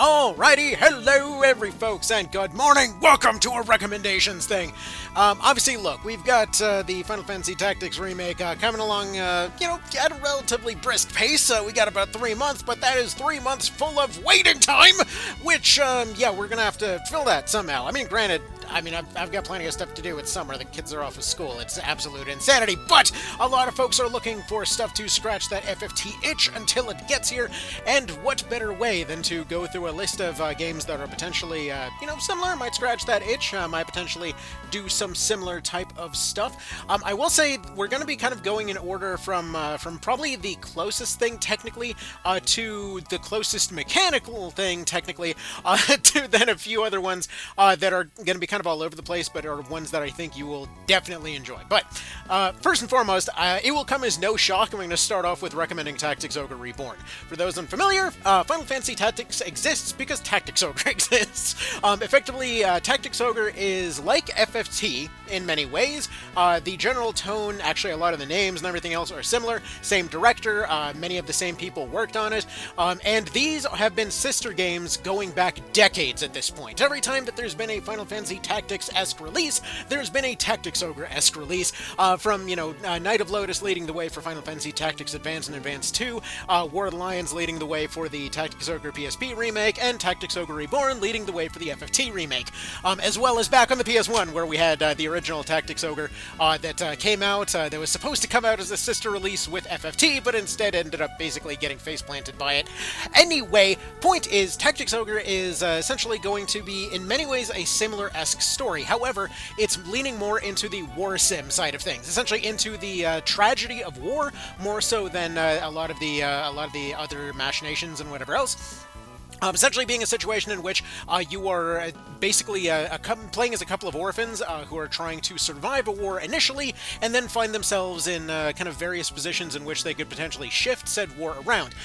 Alrighty, hello every folks, and good morning. Welcome to a recommendations thing. Obviously, look, we've got the Final Fantasy Tactics remake coming along, at a relatively brisk pace. We got about 3 months, but that is 3 months full of waiting time, which, we're gonna have to fill that somehow. I mean, granted, I've got plenty of stuff to do. It's summer. The kids are off of school. It's absolute insanity. But a lot of folks are looking for stuff to scratch that FFT itch until it gets here. And what better way than to go through a list of games that are potentially, similar, might scratch that itch, might potentially do some similar type of stuff. I will say we're going to be kind of going in order from probably the closest thing technically to the closest mechanical thing technically to then a few other ones that are going to be kind of all over the place, but are ones that I think you will definitely enjoy. But first and foremost, it will come as no shock. I'm going to start off with recommending Tactics Ogre Reborn. For those unfamiliar, Final Fantasy Tactics exists because Tactics Ogre exists. Effectively, Tactics Ogre is like FFT in many ways. The general tone, actually a lot of the names and everything else are similar. Same director, many of the same people worked on it, and these have been sister games going back decades at this point. Every time that there's been a Final Fantasy Tactics-esque release, there's been a Tactics Ogre-esque release, from, Knight of Lotus leading the way for Final Fantasy Tactics Advance and Advance 2, War of the Lions leading the way for the Tactics Ogre PSP remake, and Tactics Ogre Reborn leading the way for the FFT remake, as well as back on the PS1, where we had the original Tactics Ogre that came out, that was supposed to come out as a sister release with FFT, but instead ended up basically getting face-planted by it. Anyway, point is, Tactics Ogre is essentially going to be, in many ways, a similar-esque story. However, it's leaning more into the war sim side of things, essentially into the tragedy of war, more so than a lot of the other machinations and whatever else. Essentially being a situation in which you are basically playing as a couple of orphans who are trying to survive a war initially, and then find themselves in kind of various positions in which they could potentially shift said war around.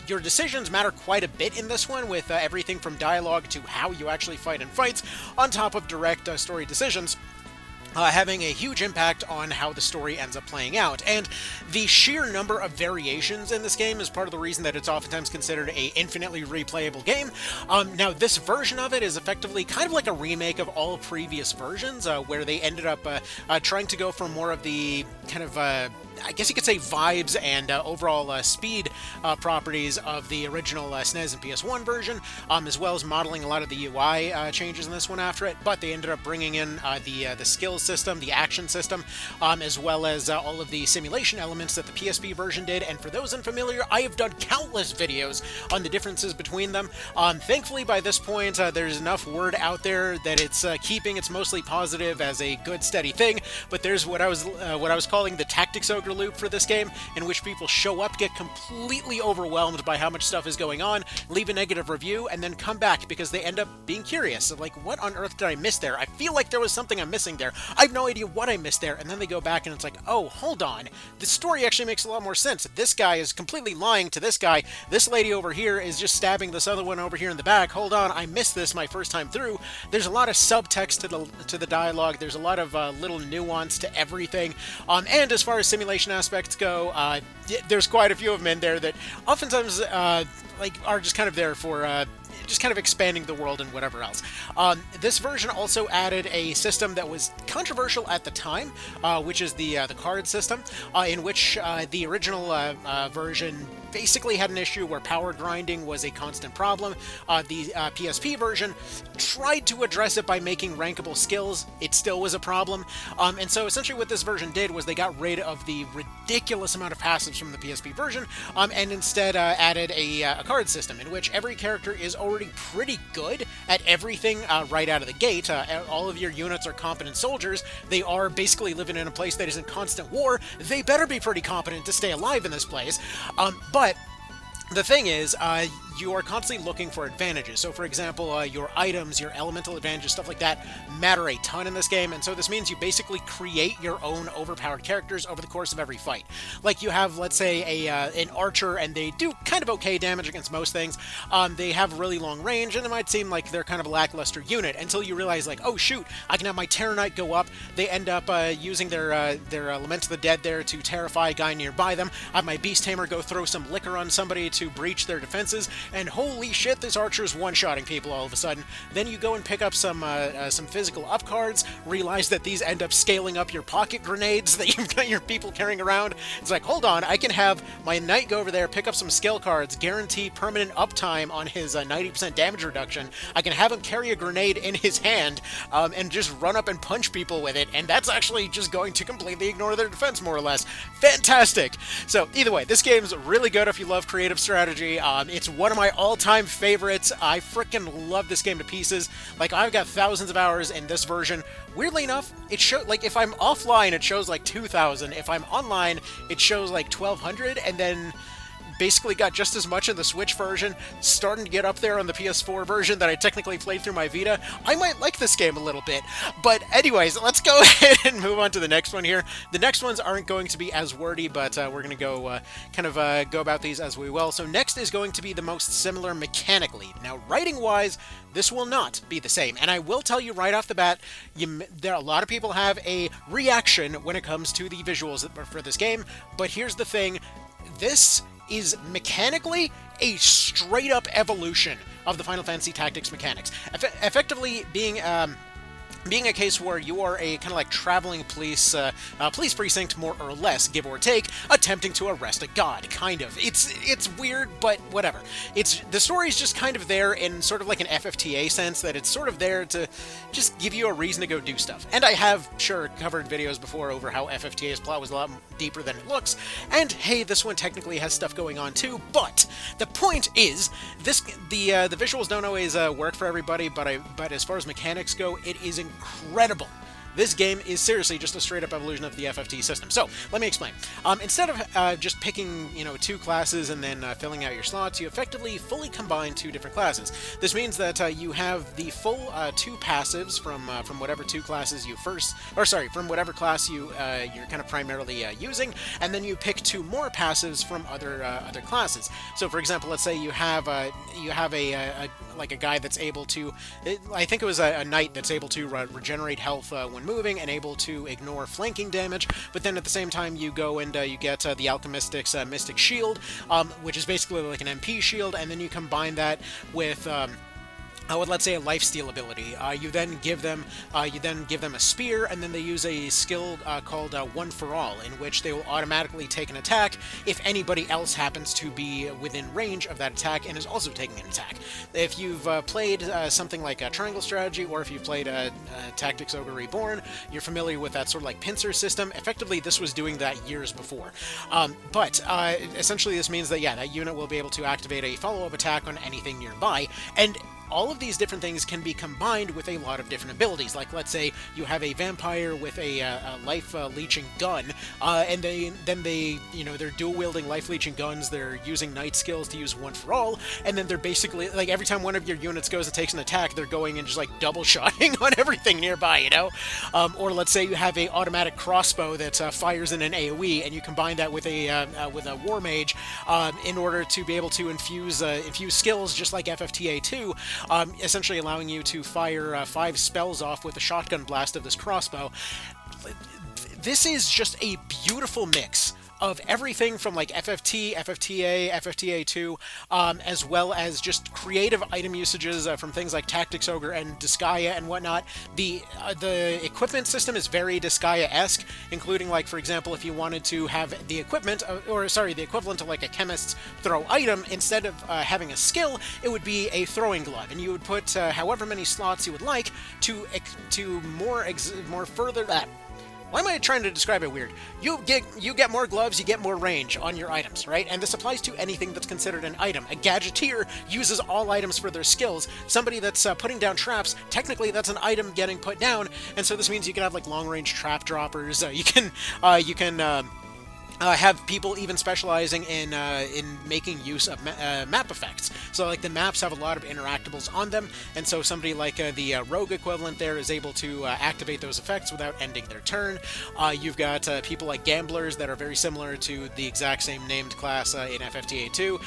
Your decisions matter quite a bit in this one, with everything from dialogue to how you actually fight in fights, on top of direct story decisions. Having a huge impact on how the story ends up playing out. And the sheer number of variations in this game is part of the reason that it's oftentimes considered a infinitely replayable game. Now, this version of it is effectively kind of like a remake of all previous versions, where they ended up trying to go for more of the kind of I guess you could say vibes and overall speed properties of the original SNES and PS1 version, as well as modeling a lot of the UI changes in this one after it. But they ended up bringing in the skills system, the action system, as well as all of the simulation elements that the PSP version did. And for those unfamiliar, I have done countless videos on the differences between them. Thankfully, by this point, there's enough word out there that it's keeping its mostly positive as a good, steady thing. But there's what I was calling the Tactics Ogre loop for this game, in which people show up, get completely overwhelmed by how much stuff is going on, leave a negative review, and then come back because they end up being curious. Like, what on earth did I miss there? I feel like there was something I'm missing there. I have no idea what I missed there. And then they go back and it's like, oh, hold on. The story actually makes a lot more sense. This guy is completely lying to this guy. This lady over here is just stabbing this other one over here in the back. Hold on, I missed this my first time through. There's a lot of subtext to the dialogue. There's a lot of little nuance to everything. And as far as simulation aspects go, there's quite a few of them in there that oftentimes are just kind of there for just kind of expanding the world and whatever else. This version also added a system that was controversial at the time, which is the card system, in which the original version basically had an issue where power grinding was a constant problem. The PSP version tried to address it by making rankable skills. It still was a problem. And so essentially what this version did was they got rid of the ridiculous amount of passives from the PSP version, and instead added a card system in which every character is already pretty good at everything right out of the gate. All of your units are competent soldiers. They are basically living in a place that is in constant war. They better be pretty competent to stay alive in this place. But the thing is, you are constantly looking for advantages. So, for example, your items, your elemental advantages, stuff like that, matter a ton in this game, and so this means you basically create your own overpowered characters over the course of every fight. Like, you have, let's say, an archer, and they do kind of okay damage against most things. They have really long range, and it might seem like they're kind of a lackluster unit, until you realize, like, oh shoot, I can have my Terror Knight go up. They end up using their Lament of the Dead there to terrify a guy nearby them. I have my Beast Tamer go throw some liquor on somebody to breach their defenses, and holy shit, this archer's one-shotting people all of a sudden. Then you go and pick up some physical up cards, realize that these end up scaling up your pocket grenades that you've got your people carrying around. It's like, hold on, I can have my knight go over there, pick up some skill cards, guarantee permanent uptime on his 90% damage reduction. I can have him carry a grenade in his hand and just run up and punch people with it, and that's actually just going to completely ignore their defense, more or less. Fantastic! So, either way, this game's really good if you love creative strategy. It's one of my all-time favorites. I freaking love this game to pieces. Like, I've got thousands of hours in this version. Weirdly enough, it shows, like, if I'm offline, it shows like 2,000. If I'm online, it shows like 1,200, and then basically got just as much in the Switch version, starting to get up there on the PS4 version that I technically played through my Vita. I might like this game a little bit. But anyways, let's go ahead and move on to the next one here. The next ones aren't going to be as wordy, but we're going to go go about these as we will. So next is going to be the most similar mechanically. Now, writing-wise, this will not be the same. And I will tell you right off the bat, a lot of people have a reaction when it comes to the visuals for this game. But here's the thing. This is mechanically a straight-up evolution of the Final Fantasy Tactics mechanics. Effectively being a case where you are a kind of like traveling police precinct, more or less, give or take, attempting to arrest a god, kind of. It's weird, but whatever. The story's just kind of there in sort of like an FFTA sense, that it's sort of there to just give you a reason to go do stuff. And I have, sure, covered videos before over how FFTA's plot was a lot deeper than it looks, and hey, this one technically has stuff going on too, but the point is, the visuals don't always work for everybody, but as far as mechanics go, it is incredible. This game is seriously just a straight-up evolution of the FFT system. So, let me explain. Instead of just picking, two classes and then filling out your slots, you effectively fully combine two different classes. This means that you have the full two passives from whatever two classes from whatever class you're kind of primarily using, and then you pick two more passives from other classes. So, for example, let's say you have a guy that's able to, I think it was a knight that's able to regenerate health when moving and able to ignore flanking damage, but then at the same time you go and you get the Alchemistic's Mystic Shield, which is basically like an MP shield, and then you combine that with let's say a lifesteal ability. You then give them a spear, and then they use a skill called One for All, in which they will automatically take an attack if anybody else happens to be within range of that attack and is also taking an attack. If you've played something like a Triangle Strategy, or if you've played Tactics Ogre Reborn, you're familiar with that sort of like pincer system. Effectively, this was doing that years before. But essentially, this means that that unit will be able to activate a follow-up attack on anything nearby, and all of these different things can be combined with a lot of different abilities. Like, let's say you have a vampire with a life-leeching gun, and they're dual-wielding life-leeching guns, they're using knight skills to use One for All, and then they're basically, like, every time one of your units goes and takes an attack, they're going and just, like, double-shotting on everything nearby, Or let's say you have a automatic crossbow that fires in an AoE, and you combine that with a war mage in order to be able to infuse skills just like FFTA 2, essentially allowing you to fire 5 spells off with a shotgun blast of this crossbow. This is just a beautiful mix of everything from like FFT, FFTA, FFTA2, as well as just creative item usages from things like Tactics Ogre and Disgaea and whatnot. The equipment system is very Disgaea-esque, including, like, for example, if you wanted to have the equipment, the equivalent of like a chemist's throw item, instead of having a skill, it would be a throwing glove, and you would put however many slots you would like to more further that. Why am I trying to describe it weird? You get more gloves, you get more range on your items, right? And this applies to anything that's considered an item. A gadgeteer uses all items for their skills. Somebody that's putting down traps, technically that's an item getting put down, and so this means you can have like long-range trap droppers. You can have people even specializing in making use of map effects. So, like, the maps have a lot of interactables on them, and so somebody like the rogue equivalent there is able to activate those effects without ending their turn. You've got people like gamblers that are very similar to the exact same named class in FFTA 2,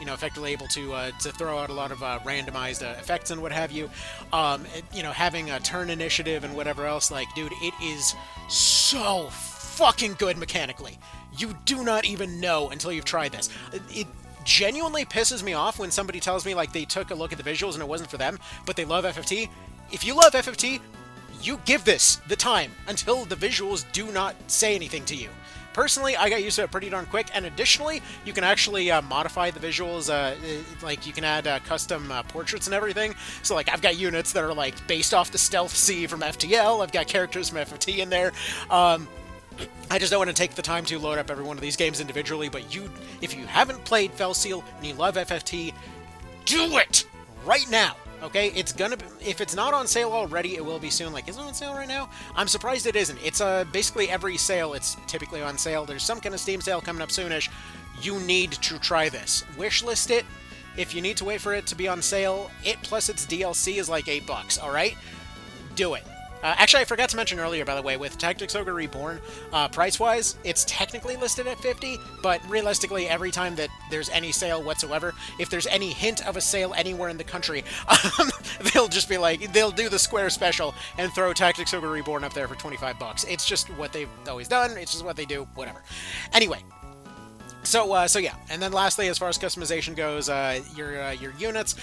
effectively able to throw out a lot of randomized effects and what have you. Having a turn initiative and whatever else, like, dude, it is so fucking good mechanically. You do not even know until you've tried this. genuinely pisses me off when somebody tells me like they took a look at the visuals and it wasn't for them, but they love FFT. If you love FFT, you give this the time until the visuals do not say anything to you. Personally, I got used to it pretty darn quick, and additionally, you can actually modify the visuals, like you can add custom portraits and everything. So like I've got units that are like based off the Stealth C from FTL, I've got characters from FFT in there. I just don't want to take the time to load up every one of these games individually, but if you haven't played Felseal and you love FFT, do it right now. Okay, it's gonna be, if it's not on sale already, it will be soon. Like, is it on sale right now? I'm surprised it isn't. It's basically every sale, it's typically on sale. There's some kind of Steam sale coming up soonish. You need to try this. Wishlist it. If you need to wait for it to be on sale, it plus its DLC is like $8, alright? Do it. Actually, I forgot to mention earlier, by the way, with Tactics Ogre Reborn, price-wise, it's technically listed at $50, but realistically, every time that there's any sale whatsoever, if there's any hint of a sale anywhere in the country, they'll just be like, they'll do the Square special and throw Tactics Ogre Reborn up there for $25. It's just what they've always done, it's just what they do, whatever. Anyway. So yeah, and then lastly, as far as customization goes, your units,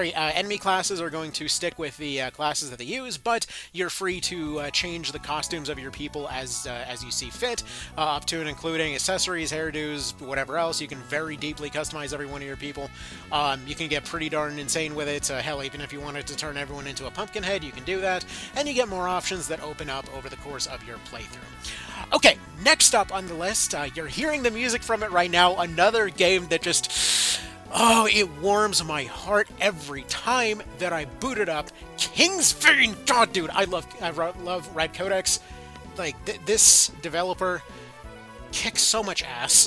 enemy classes are going to stick with the classes that they use, but you're free to change the costumes of your people as you see fit, up to and including accessories, hairdos, whatever else. You can very deeply customize every one of your people. You can get pretty darn insane with it. Hell, even if you wanted to turn everyone into a pumpkin head, you can do that, and you get more options that open up over the course of your playthrough. Okay, next up on the list, you're hearing the music from it right now, another game that just, oh, it warms my heart every time that I boot it up. Kingsvein! God, dude, I love Red Codex. Like, this developer kicks so much ass.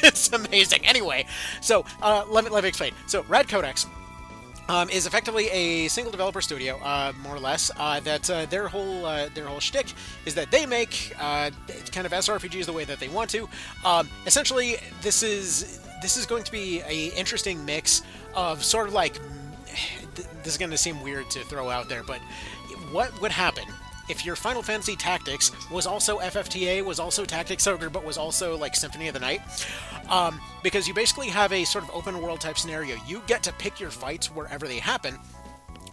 It's amazing. Anyway, so, let me explain. So, Red Codex is effectively a single developer studio, more or less. That their whole shtick is that they make kind of SRPGs the way that they want to. Essentially, this is going to be a interesting mix of sort of like, this is going to seem weird to throw out there, but what would happen if your Final Fantasy Tactics was also FFTA, was also Tactics Ogre, but was also like Symphony of the Night? Because you basically have a sort of open world type scenario. You get to pick your fights wherever they happen,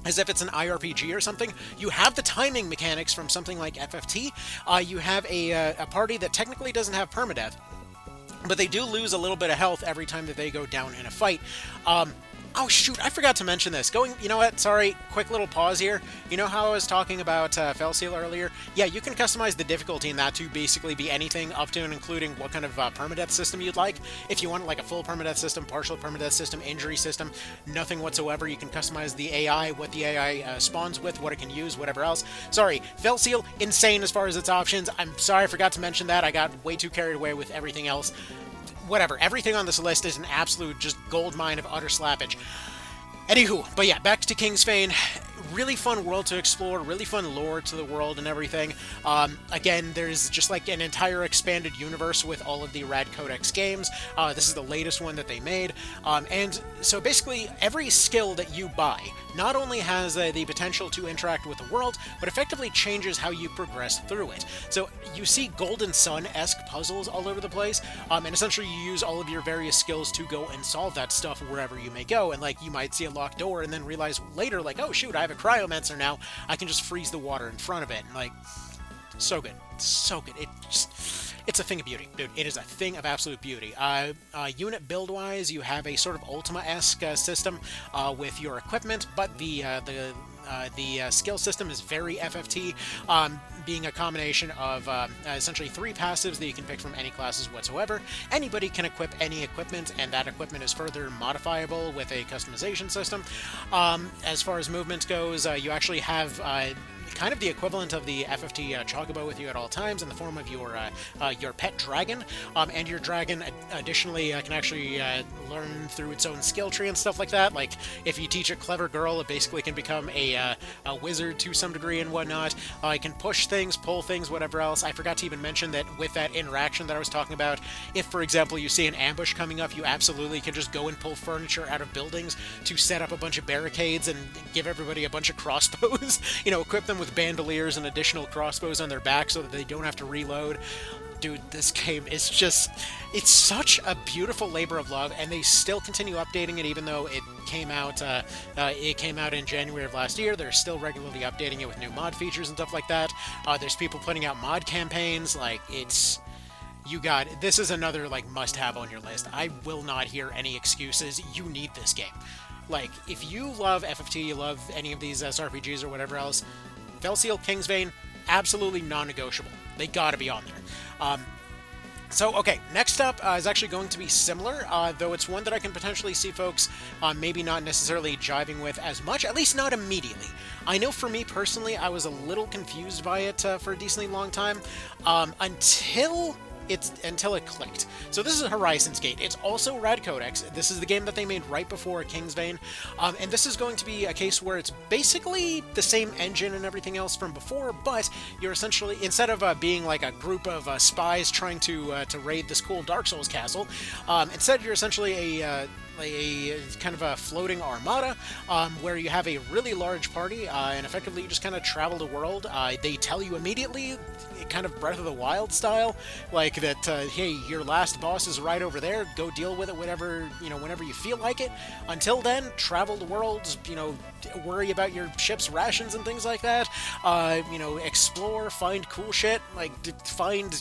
as if it's an IRPG or something. You have the timing mechanics from something like FFT. You have a party that technically doesn't have permadeath, but they do lose a little bit of health every time that they go down in a fight. Oh shoot, I forgot to mention this. You know what, sorry, quick little pause here. You know how I was talking about Felseal earlier? Yeah, you can customize the difficulty in that to basically be anything up to and including what kind of permadeath system you'd like. If you want like a full permadeath system, partial permadeath system, injury system, nothing whatsoever, you can customize the AI, what the AI spawns with, what it can use, whatever else. Sorry, Felseal, insane as far as its options. I'm sorry I forgot to mention that. I got way too carried away with everything else. Whatever, everything on this list is an absolute just gold mine of utter slappage. Anywho, but yeah, back to Kingsvein. Really fun world to explore, really fun lore to the world and everything. Again, there's just like an entire expanded universe with all of the Rad Codex games. This is the latest one that they made. And so basically, every skill that you buy not only has the potential to interact with the world, but effectively changes how you progress through it. So you see Golden Sun-esque puzzles all over the place, and essentially you use all of your various skills to go and solve that stuff wherever you may go. And like, you might see a locked door and then realize later, like, oh shoot, I have a cryomancer now, I can just freeze the water in front of it. And like, so good. So good. It's a thing of beauty, dude. It is a thing of absolute beauty. Unit build-wise, you have a sort of Ultima-esque system with your equipment, but the skill system is very FFT, being a combination of essentially 3 passives that you can pick from any classes whatsoever. Anybody can equip any equipment, and that equipment is further modifiable with a customization system. As far as movement goes, you actually have kind of the equivalent of the FFT Chocobo with you at all times in the form of your pet dragon, and your dragon additionally can actually learn through its own skill tree and stuff like that. Like, if you teach a clever girl, it basically can become a wizard to some degree and whatnot. It can push things, pull things, whatever else. I forgot to even mention that with that interaction that I was talking about, if, for example, you see an ambush coming up, you absolutely can just go and pull furniture out of buildings to set up a bunch of barricades and give everybody a bunch of crossbows. You know, equip them with bandoliers and additional crossbows on their back so that they don't have to reload. dude, this game is just, it's such a beautiful labor of love, and they still continue updating it even though it came out in January of last year. They're still regularly updating it with new mod features and stuff like that. There's people putting out mod campaigns. Like, this is another, like, must-have on your list. I will not hear any excuses. You need this game. Like, if you love FFT, you love any of these SRPGs or whatever else, Felseal, Kingsvein, absolutely non-negotiable. They gotta be on there. Okay, next up is actually going to be similar, though it's one that I can potentially see folks maybe not necessarily jiving with as much, at least not immediately. I know for me personally, I was a little confused by it for a decently long time, until it clicked. So this is Horizon's Gate. It's also Rad Codex. This is the game that they made right before Kingsvein, and this is going to be a case where it's basically the same engine and everything else from before, but you're essentially, instead of being like a group of spies trying to raid this cool Dark Souls castle, instead you're essentially a kind of a floating armada, where you have a really large party, and effectively you just kind of travel the world. They tell you immediately, kind of Breath of the Wild style, like that, hey, your last boss is right over there, go deal with it whenever you feel like it. Until then, travel the world, worry about your ship's rations and things like that, explore, find cool shit, like find,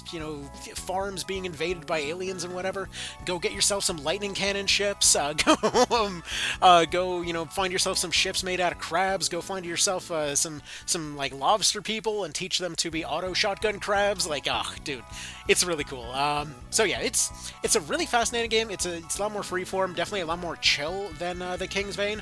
farms being invaded by aliens and whatever, go get yourself some lightning cannon ships, go, find yourself some ships made out of crabs, go find yourself some like lobster people and teach them to be auto shotgun crabs. Like, dude, it's really cool. So yeah, it's a really fascinating game. It's a lot more freeform, definitely a lot more chill than the Kingsvein.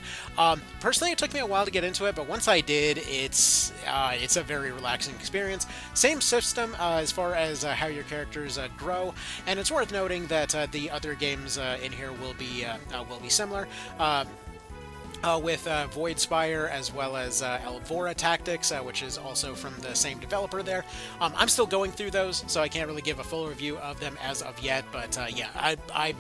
Personally, it took me a while to get into it, but once I did, it's a very relaxing experience. Same system as far as how your characters grow, and it's worth noting that the other games in here will be similar. With Void Spire as well as Elvora Tactics, which is also from the same developer there. I'm still going through those, so I can't really give a full review of them as of yet, but yeah, I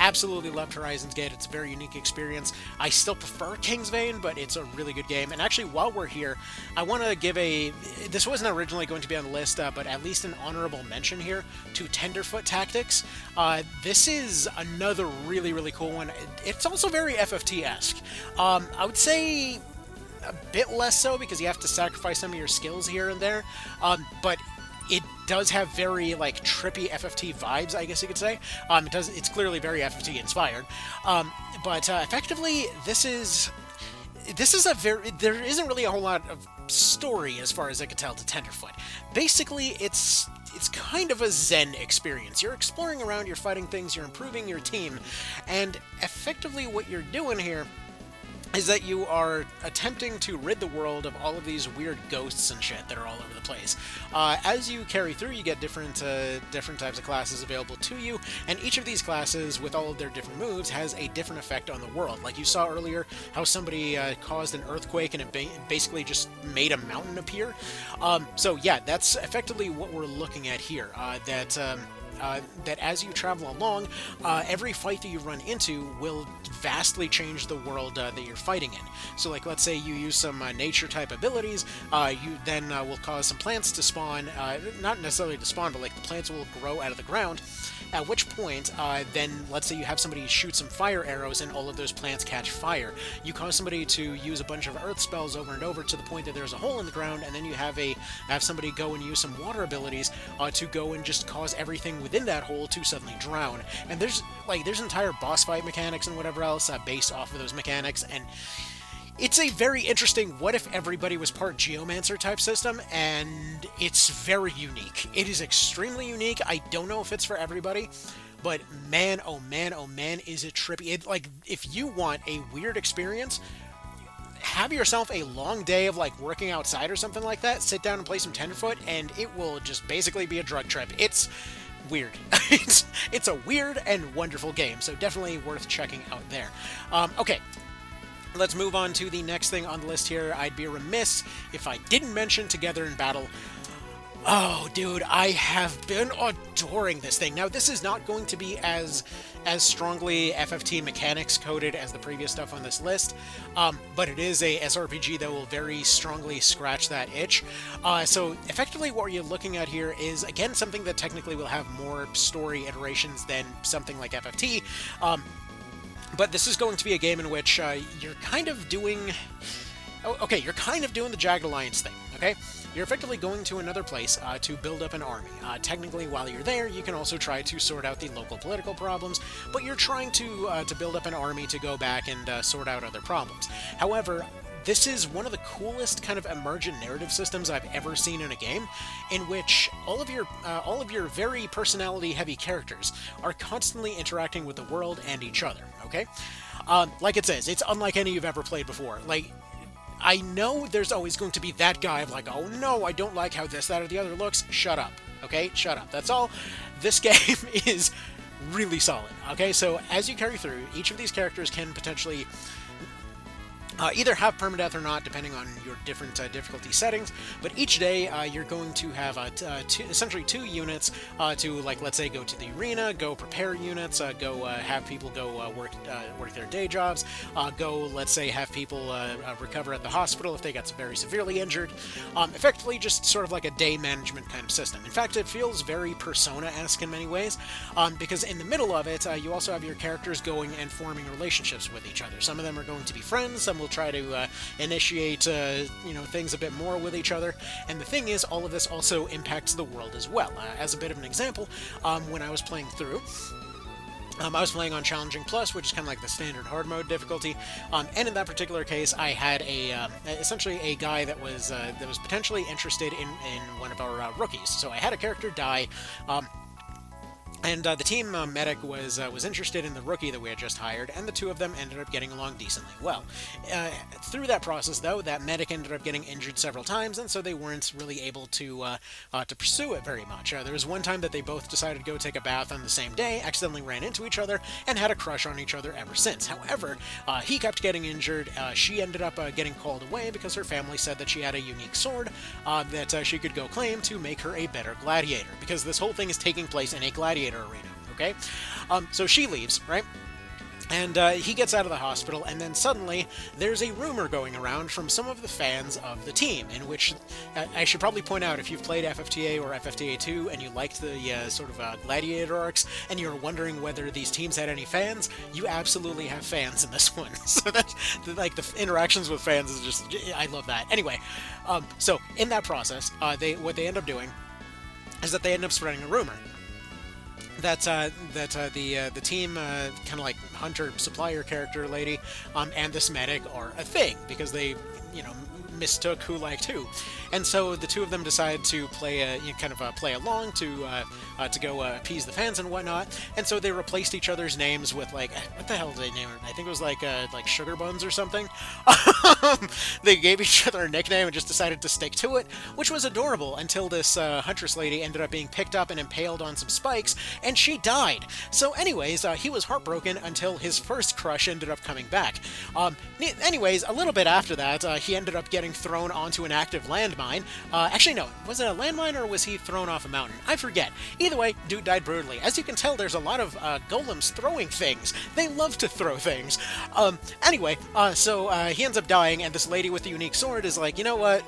absolutely loved Horizon's Gate. It's a very unique experience. I still prefer Kingsvein, but it's a really good game. And actually, while we're here, I want to give this wasn't originally going to be on the list, but at least an honorable mention here to Tenderfoot Tactics. This is another really, really cool one. It's also very FFT-esque. I would say a bit less so because you have to sacrifice some of your skills here and there, but it does have very, like, trippy FFT vibes, I guess you could say. It's clearly very FFT inspired. But effectively, there isn't really a whole lot of story as far as I could tell to Tenderfoot. Basically, it's kind of a Zen experience. You're exploring around, you're fighting things, you're improving your team, and effectively what you're doing here is that you are attempting to rid the world of all of these weird ghosts and shit that are all over the place. As you carry through, you get different types of classes available to you, and each of these classes, with all of their different moves, has a different effect on the world. Like you saw earlier, how somebody caused an earthquake and it basically just made a mountain appear. So yeah, that's effectively what we're looking at here. That as you travel along, every fight that you run into will vastly change the world that you're fighting in. So, like, let's say you use some nature-type abilities, you then will cause some plants to spawn, not necessarily to spawn, but, like, the plants will grow out of the ground, at which point, then, let's say you have somebody shoot some fire arrows and all of those plants catch fire. You cause somebody to use a bunch of earth spells over and over to the point that there's a hole in the ground, and then you have somebody go and use some water abilities to go and just cause everything within that hole to suddenly drown. And there's entire boss fight mechanics and whatever else based off of those mechanics, and it's a very interesting what if everybody was part Geomancer type system, and it's very unique. It is extremely unique. I don't know if it's for everybody, but man, oh man, oh man, is it trippy. If you want a weird experience, have yourself a long day of, like, working outside or something like that, sit down and play some Tenderfoot, and it will just basically be a drug trip. It's weird. It's a weird and wonderful game, so definitely worth checking out there. Okay, let's move on to the next thing on the list here. I'd be remiss if I didn't mention Together in Battle. Oh, dude, I have been adoring this thing. Now, this is not going to be as strongly FFT mechanics coded as the previous stuff on this list, but it is a SRPG that will very strongly scratch that itch. So, effectively, what you're looking at here is, again, something that technically will have more story iterations than something like FFT. But this is going to be a game in which you're kind of doing... Oh, okay, you're kind of doing the Jagged Alliance thing, okay? You're effectively going to another place to build up an army. Technically, while you're there, you can also try to sort out the local political problems, but you're trying to build up an army to go back and sort out other problems. However, this is one of the coolest kind of emergent narrative systems I've ever seen in a game, in which all of your very personality-heavy characters are constantly interacting with the world and each other, okay? Like it says, it's unlike any you've ever played before. Like, I know there's always going to be that guy of like, oh no, I don't like how this, that, or the other looks. Shut up, okay? Shut up. That's all. This game is really solid, okay? So as you carry through, each of these characters can potentially either have permadeath or not, depending on your different difficulty settings. But each day, you're going to have essentially two units to, like, let's say, go to the arena, go prepare units, go have people go work their day jobs, go, let's say, have people recover at the hospital if they got very severely injured. Effectively, just sort of like a day management kind of system. In fact, it feels very Persona-esque in many ways, because in the middle of it, you also have your characters going and forming relationships with each other. Some of them are going to be friends, some will try to initiate things a bit more with each other. And the thing is, all of this also impacts the world as well. As a bit of an example, when I was playing through, I was playing on Challenging Plus, which is kind of like the standard hard mode difficulty, and in that particular case, I had essentially a guy that was potentially interested in one of our rookies. So I had a character die. And the team medic was interested in the rookie that we had just hired, and the two of them ended up getting along decently well. Through that process, though, that medic ended up getting injured several times, and so they weren't really able to pursue it very much. There was one time that they both decided to go take a bath on the same day, accidentally ran into each other, and had a crush on each other ever since. However, he kept getting injured. She ended up getting called away because her family said that she had a unique sword that she could go claim to make her a better gladiator, because this whole thing is taking place in a gladiator arena, okay? So she leaves, right? And he gets out of the hospital, and then suddenly there's a rumor going around from some of the fans of the team, in which I should probably point out, if you've played FFTA or FFTA 2 and you liked the sort of gladiator arcs, and you're wondering whether these teams had any fans, you absolutely have fans in this one. So that's like the interactions with fans is just, I love that. Anyway, so in that process, what they end up doing is that they end up spreading a rumor that the team kind of like hunter supplier character lady and this medic are a thing, because they mistook who liked who, and so the two of them decide to play play along to go appease the fans and whatnot, and so they replaced each other's names with, like, what the hell did they name it? I think it was like Sugar Buns or something. They gave each other a nickname and just decided to stick to it, which was adorable until this huntress lady ended up being picked up and impaled on some spikes, and she died. So anyways, he was heartbroken until his first crush ended up coming back. Anyways, a little bit after that, he ended up getting thrown onto an active landmine. Actually, no. Was it a landmine, or was he thrown off a mountain? I forget. Either way, dude died brutally. As you can tell, there's a lot of golems throwing things. They love to throw things. Anyway, so he ends up dying, and this lady with the unique sword is like, you know what?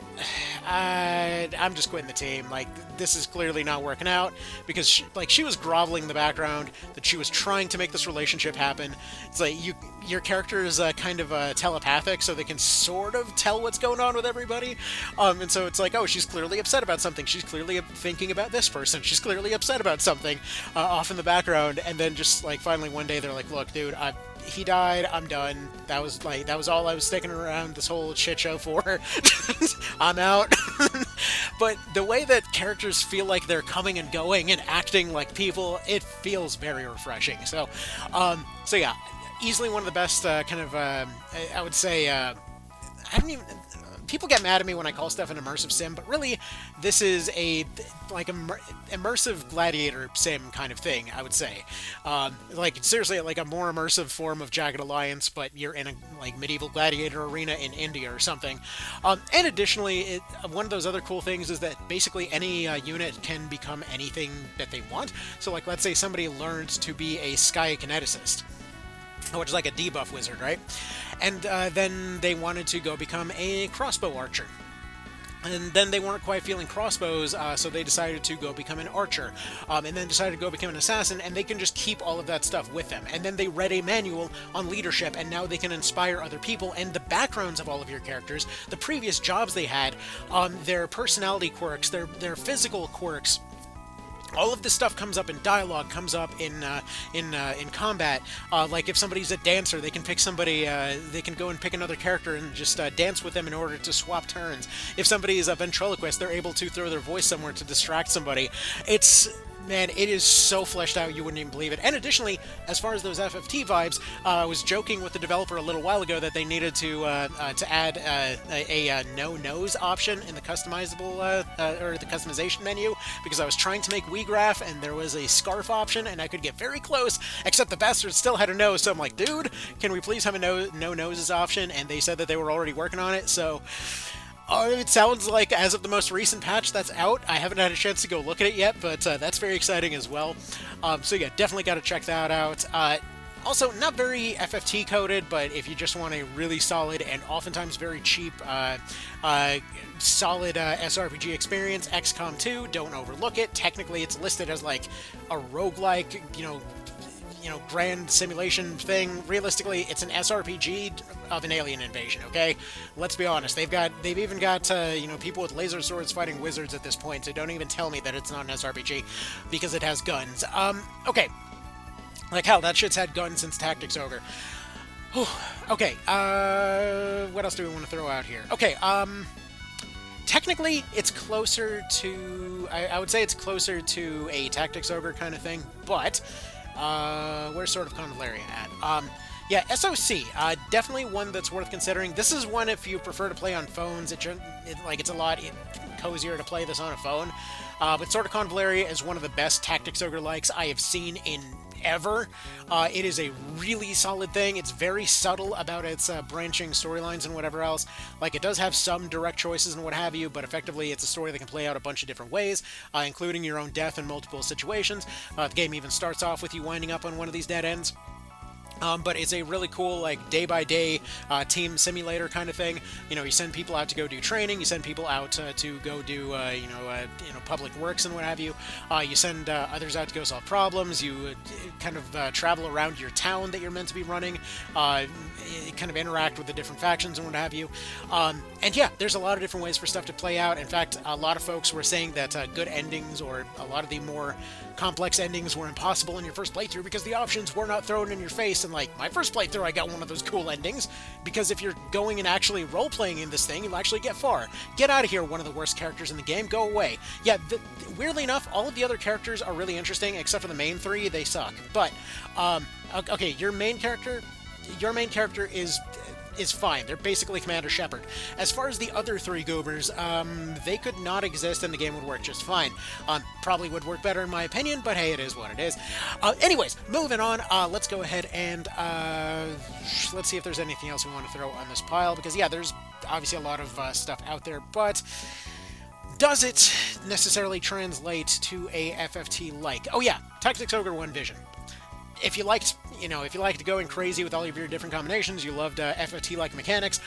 I'm just quitting the team. Like, this is clearly not working out, because she was groveling in the background that she was trying to make this relationship happen. It's like your character is kind of telepathic, so they can sort of tell what's going on with everybody. And so it's like, oh, she's clearly upset about something. She's clearly thinking about this person. She's clearly upset about something off in the background. And then just like finally one day they're like, look, dude, he died. I'm done. That was all I was sticking around this whole shit show for. I'm out. But the way that characters feel like they're coming and going and acting like people, it feels very refreshing. So yeah, easily one of the best I would say. I don't even. people get mad at me when I call stuff an immersive sim, but really, this is a like immersive gladiator sim kind of thing, I would say. Like seriously, like a more immersive form of Jagged Alliance, but you're in a like medieval gladiator arena in India or something. And additionally, one of those other cool things is that basically any unit can become anything that they want. So like, let's say somebody learns to be a sky kineticist, which is like a debuff wizard, right? And then they wanted to go become a crossbow archer. And then they weren't quite feeling crossbows, so they decided to go become an archer, and then decided to go become an assassin, and they can just keep all of that stuff with them. And then they read a manual on leadership, and now they can inspire other people, and the backgrounds of all of your characters, the previous jobs they had, their personality quirks, their physical quirks, all of this stuff comes up in dialogue, comes up in combat. Like if somebody's a dancer, they can pick somebody, they can go and pick another character and just dance with them in order to swap turns. If somebody is a ventriloquist, they're able to throw their voice somewhere to distract somebody. Man, it is so fleshed out, you wouldn't even believe it. And additionally, as far as those FFT vibes, I was joking with the developer a little while ago that they needed to add a no-nose option in the customizable, or the customization menu, because I was trying to make WeGraph, and there was a scarf option, and I could get very close, except the bastard still had a nose, so I'm like, dude, can we please have a no-noses option? And they said that they were already working on it, so... it sounds like, as of the most recent patch, that's out. I haven't had a chance to go look at it yet, but that's very exciting as well. So yeah, definitely got to check that out. Also, not very FFT coded, but if you just want a really solid and oftentimes very cheap, solid SRPG experience, XCOM 2, don't overlook it. Technically, it's listed as like a roguelike, grand simulation thing. Realistically, it's an SRPG of an alien invasion, okay? Let's be honest. They've even got, people with laser swords fighting wizards at this point, so don't even tell me that it's not an SRPG, because it has guns. Okay. Like, hell, that shit's had guns since Tactics Ogre. Whew. Okay, what else do we want to throw out here? Okay, technically, it's closer to... I would say it's closer to a Tactics Ogre kind of thing, but... where's sort of Convallaria at? Yeah, SOC, definitely one that's worth considering. This is one if you prefer to play on phones. It's a lot cozier to play this on a phone. But sort of Convallaria is one of the best Tactics Ogre likes I have seen in ever. It is a really solid thing. It's very subtle about its branching storylines and whatever else. Like, it does have some direct choices and what have you, but effectively it's a story that can play out a bunch of different ways, including your own death in multiple situations. The game even starts off with you winding up on one of these dead ends. But it's a really cool, like, day-by-day team simulator kind of thing. You send people out to go do training, you send people out to go do, public works and what have you. You send others out to go solve problems, you kind of travel around your town that you're meant to be running, kind of interact with the different factions and what have you. And yeah, there's a lot of different ways for stuff to play out. In fact, a lot of folks were saying that good endings, or a lot of the more complex endings, were impossible in your first playthrough because the options were not thrown in your face. And like, my first playthrough, I got one of those cool endings, because if you're going and actually role-playing in this thing, you'll actually get far. Get out of here, one of the worst characters in the game, go away. Yeah, weirdly enough, all of the other characters are really interesting, except for the main three, they suck. But, okay, your main character is fine. They're basically Commander Shepard. As far as the other three goobers, they could not exist and the game would work just fine. Probably would work better in my opinion, but hey, it is what it is. Anyways, moving on, let's go ahead and let's see if there's anything else we want to throw on this pile, because yeah, there's obviously a lot of stuff out there, but does it necessarily translate to a FFT-like? Oh yeah, Tactics Ogre One Vision. If you liked going crazy with all of your different combinations, you loved FFT-like mechanics,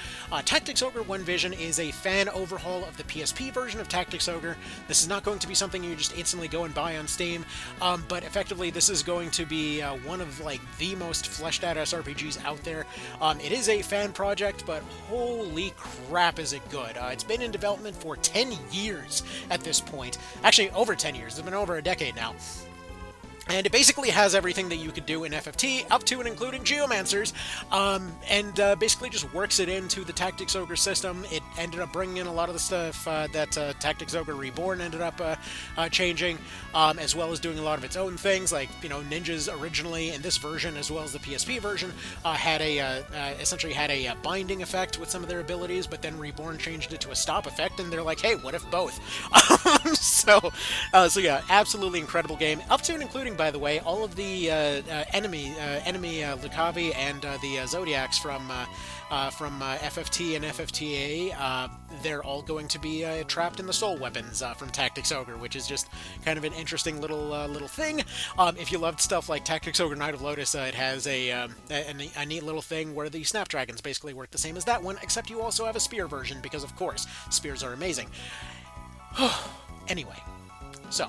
Tactics Ogre One Vision is a fan overhaul of the PSP version of Tactics Ogre. This is not going to be something you just instantly go and buy on Steam, but effectively this is going to be one of like the most fleshed out SRPGs out there. It is a fan project, but holy crap is it good. It's been in development for 10 years at this point. Actually, over 10 years. It's been over a decade now. And it basically has everything that you could do in FFT, up to and including Geomancers, and basically just works it into the Tactics Ogre system. It ended up bringing in a lot of the stuff that Tactics Ogre Reborn ended up changing, as well as doing a lot of its own things, like, Ninjas originally in this version, as well as the PSP version, had essentially had a binding effect with some of their abilities, but then Reborn changed it to a stop effect, and they're like, hey, what if both? So yeah, absolutely incredible game, up to and including, by the way, all of the enemy Lucavi and the Zodiacs from FFT and FFTA. They're all going to be trapped in the soul weapons from Tactics Ogre, which is just kind of an interesting little thing. If you loved stuff like Tactics Ogre Knight of Lotus, it has a neat little thing where the Snapdragons basically work the same as that one, except you also have a spear version, because of course spears are amazing. Anyway, so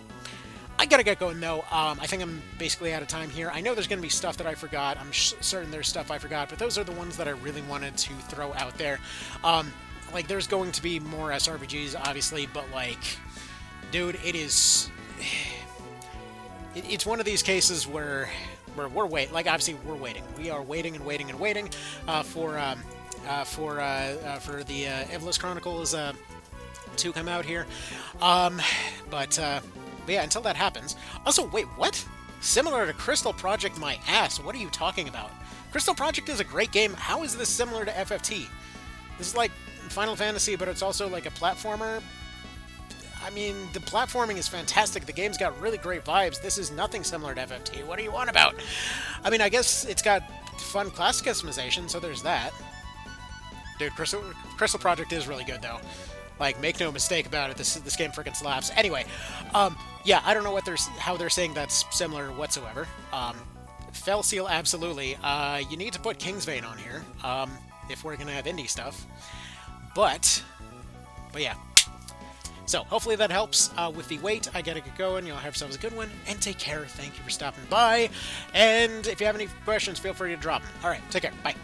I gotta get going, though. I think I'm basically out of time here. I know there's gonna be stuff that I forgot. I'm certain there's stuff I forgot, but those are the ones that I really wanted to throw out there. Like, there's going to be more SRPGs, obviously, but, like, dude, it is... It's one of these cases where we're waiting. Like, obviously, we're waiting. We are waiting and waiting and waiting for the Ivalice Chronicles to come out here. But yeah, until that happens. Also, wait, what? Similar to Crystal Project, my ass. What are you talking about? Crystal Project is a great game. How is this similar to FFT? This is like Final Fantasy, but it's also like a platformer. I mean, the platforming is fantastic. The game's got really great vibes. This is nothing similar to FFT. What do you want about? I mean, I guess it's got fun class customization, so there's that. Dude, Crystal Project is really good, though. Like, make no mistake about it, this game freaking slaps. Anyway, yeah, I don't know how they're saying that's similar whatsoever. Fell Seal, absolutely. You need to put Kingsvein on here, if we're gonna have indie stuff. But yeah. So, hopefully that helps with the wait. I gotta get going. Y'all have yourselves a good one, and take care. Thank you for stopping by. And if you have any questions, feel free to drop them. Alright, take care. Bye.